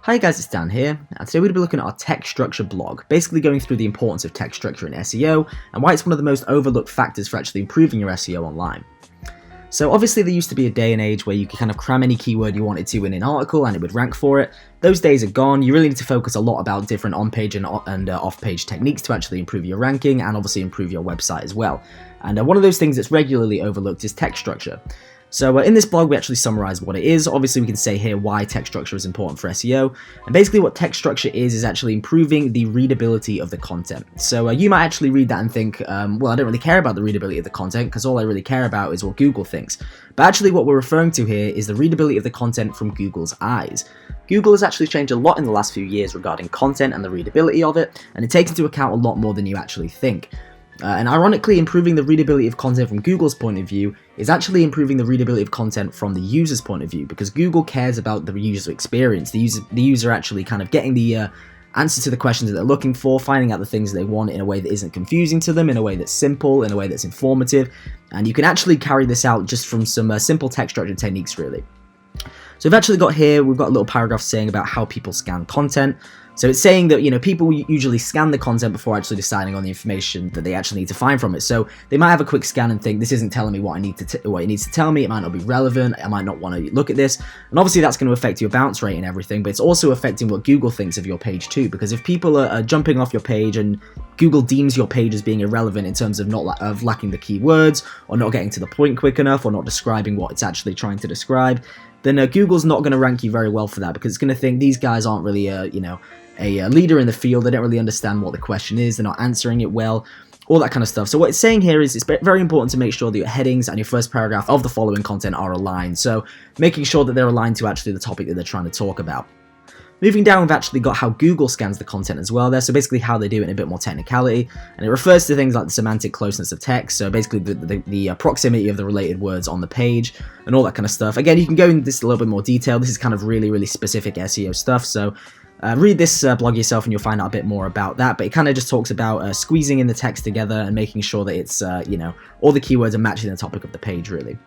Hi guys, it's Dan here, and today we're going to be looking at our text structure blog, basically going through the importance of text structure in SEO, and why it's one of the most overlooked factors for actually improving your SEO online. So obviously there used to be a day and age where you could kind of cram any keyword you wanted to in an article and it would rank for it. Those days are gone. You really need to focus a lot about different on-page and off-page techniques to actually improve your ranking and obviously improve your website as well. And one of those things that's regularly overlooked is text structure. So in this blog, we actually summarize what it is. Obviously, we can say here why text structure is important for SEO. And basically what text structure is actually improving the readability of the content. So you might actually read that and think, well, I don't really care about the readability of the content because all I really care about is what Google thinks. But actually what we're referring to here is the readability of the content from Google's eyes. Google has actually changed a lot in the last few years regarding content and the readability of it, and it takes into account a lot more than you actually think. And ironically, improving the readability of content from Google's point of view is actually improving the readability of content from the user's point of view, because Google cares about the user experience, the user actually kind of getting the answer to the questions that they're looking for, finding out the things they want in a way that isn't confusing to them, in a way that's simple, in a way that's informative, and you can actually carry this out just from some simple text structure techniques, really. So we've actually got here, we've got a little paragraph saying about how people scan content. So it's saying that, people usually scan the content before actually deciding on the information that they actually need to find from it. So they might have a quick scan and think, this isn't telling me what it needs to tell me, it might not be relevant, I might not want to look at this. And obviously that's going to affect your bounce rate and everything, but it's also affecting what Google thinks of your page too, because if people are jumping off your page and Google deems your page as being irrelevant in terms of lacking the keywords, or not getting to the point quick enough, or not describing what it's actually trying to describe, then Google's not going to rank you very well for that, because it's going to think these guys aren't really a leader in the field, they don't really understand what the question is, they're not answering it well, all that kind of stuff. So what it's saying here is it's very important to make sure that your headings and your first paragraph of the following content are aligned, so making sure that they're aligned to actually the topic that they're trying to talk about. Moving down, we've actually got how Google scans the content as well there, so basically how they do it in a bit more technicality, and it refers to things like the semantic closeness of text, so basically the proximity of the related words on the page, and all that kind of stuff. Again, you can go into this a little bit more detail, this is kind of really specific SEO stuff, so read this blog yourself and you'll find out a bit more about that, but it kind of just talks about squeezing in the text together and making sure that it's, all the keywords are matching the topic of the page, really.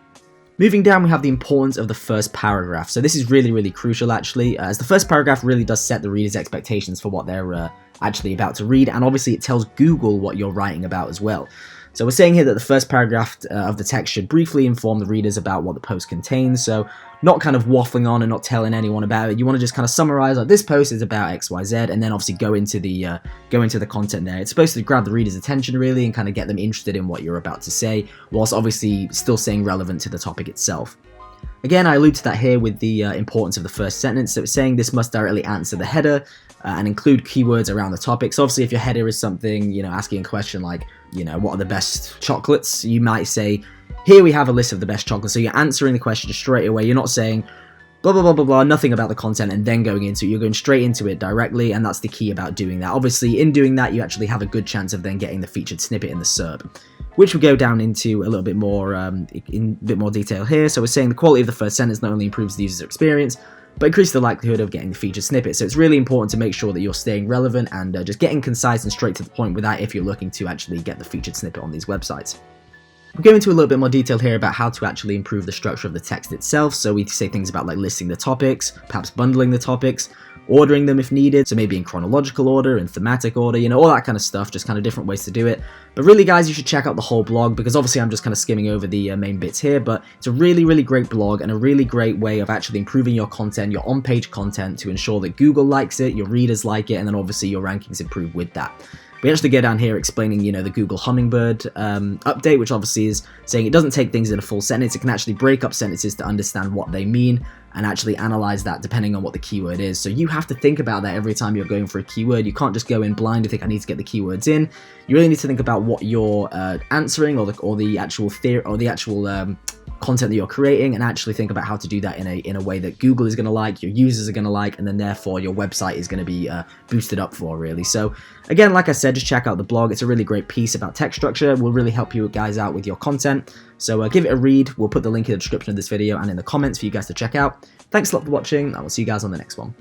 Moving down, we have the importance of the first paragraph. So this is really crucial, actually, as the first paragraph really does set the reader's expectations for what they're actually about to read, and obviously it tells Google what you're writing about as well. So we're saying here that the first paragraph of the text should briefly inform the readers about what the post contains, so not kind of waffling on and not telling anyone about it. You want to just kind of summarize, like, this post is about XYZ, and then obviously go into the content there. It's supposed to grab the reader's attention, really, and kind of get them interested in what you're about to say, whilst obviously still staying relevant to the topic itself. Again, I allude to that here with the importance of the first sentence. So it's saying this must directly answer the header and include keywords around the topic. So obviously if your header is something, asking a question like, what are the best chocolates? You might say, here we have a list of the best chocolates. So you're answering the question straight away. You're not saying blah, blah, blah, blah, blah, nothing about the content and then going into it. You're going straight into it directly, and that's the key about doing that. Obviously, in doing that, you actually have a good chance of then getting the featured snippet in the SERP, which we'll go down into a little bit more in a bit more detail here. So we're saying the quality of the first sentence not only improves the user's experience, but increases the likelihood of getting the featured snippet. So it's really important to make sure that you're staying relevant and just getting concise and straight to the point with that if you're looking to actually get the featured snippet on these websites. We'll go into a little bit more detail here about how to actually improve the structure of the text itself. So we say things about like listing the topics, perhaps bundling the topics, ordering them if needed, so maybe in chronological order, in thematic order, all that kind of stuff, just kind of different ways to do it. But really, guys, you should check out the whole blog, because obviously I'm just kind of skimming over the main bits here, but it's a really great blog and a really great way of actually improving your content, your on-page content, to ensure that Google likes it, your readers like it, and then obviously your rankings improve with that. We actually go down here explaining, the Google Hummingbird update, which obviously is saying it doesn't take things in a full sentence. It can actually break up sentences to understand what they mean and actually analyze that depending on what the keyword is. So you have to think about that every time you're going for a keyword. You can't just go in blind and think I need to get the keywords in. You really need to think about what you're answering or the actual theory or the actual content that you're creating, and actually think about how to do that in a way that Google is going to like, your users are going to like, and then therefore your website is going to be boosted up for, really. So again, like I said, just check out the blog. It's a really great piece about text structure. Will really help you guys out with your content. So give it a read. We'll put the link in the description of this video and in the comments for you guys to check out. Thanks a lot for watching, and we'll see you guys on the next one.